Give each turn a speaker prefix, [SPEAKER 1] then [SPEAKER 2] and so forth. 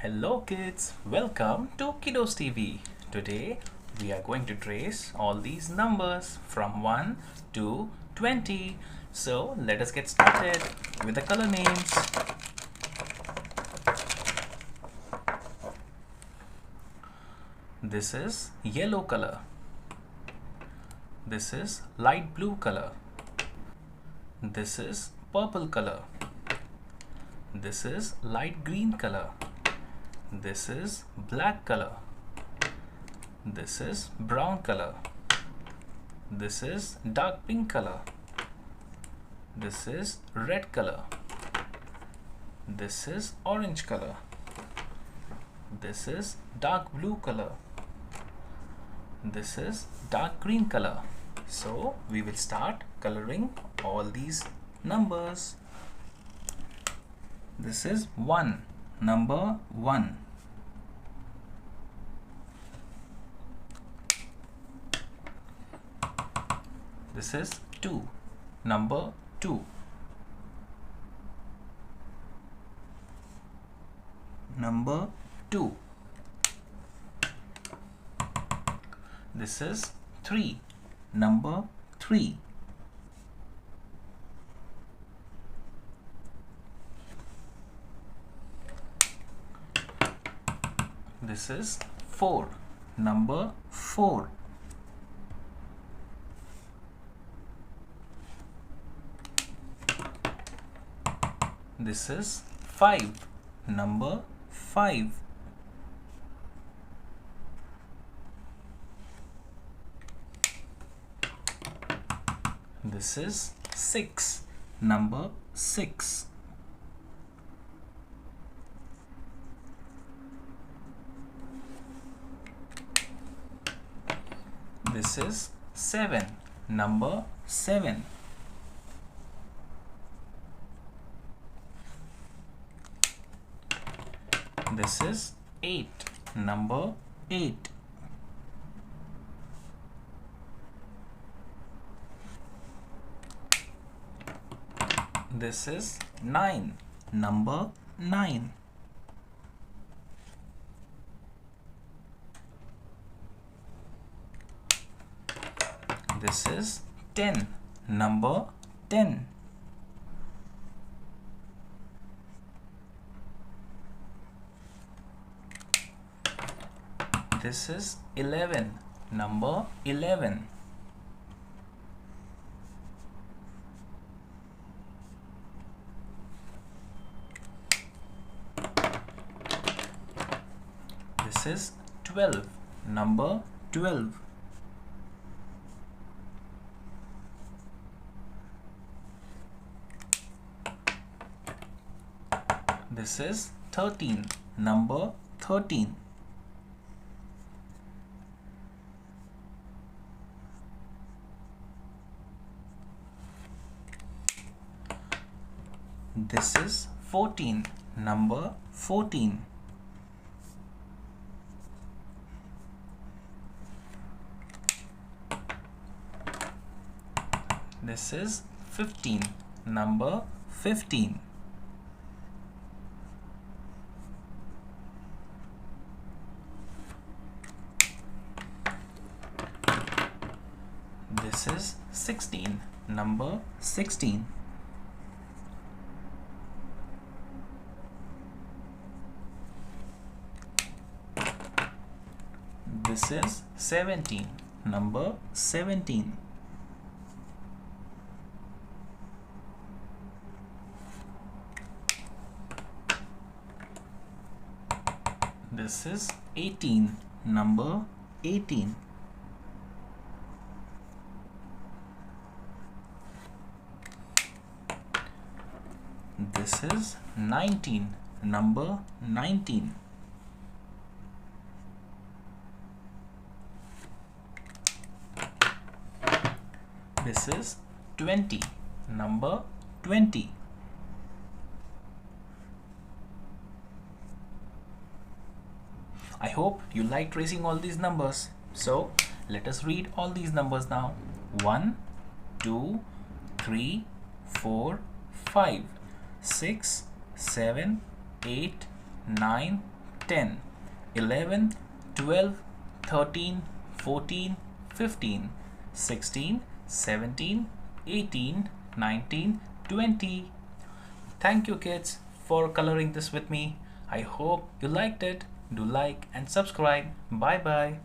[SPEAKER 1] Hello kids, welcome to KiddosTV. Today we are going to trace all these numbers from 1 to 20. So let us get started with the color names. This is yellow color. This is light blue color. This is purple color. This is light green color. This is black color. This is brown color. This is dark pink color. This is red color. This is orange color. This is dark blue color. This is dark green color. So we will start coloring all these numbers. This is 1, number 1. This is 2, number 2. Number 2. This is 3, number 3. This is 4, number 4. This is 5, number 5. This is 6, number 6. This is 7, number 7. This is 8, number 8. This is 9, number 9. This is 10, number 10. This is 11, number 11. This is 12, number 12. This is 13, number 13. This is 14, number 14. This is 15, number 15. This is 16, number 16. This is 17, number 17. This is 18, number 18. This is 19, number 19. This is 20, number 20. I hope you like tracing all these numbers. So let us read all these numbers now. 1, 2, 3, 4, 5, 6, 7, 8, 9, 10, 11, 12, 13, 14, 15, 16, 17, 18, 19, 20. Thank you kids for coloring this with me. I hope you liked it. Do like and subscribe. Bye bye.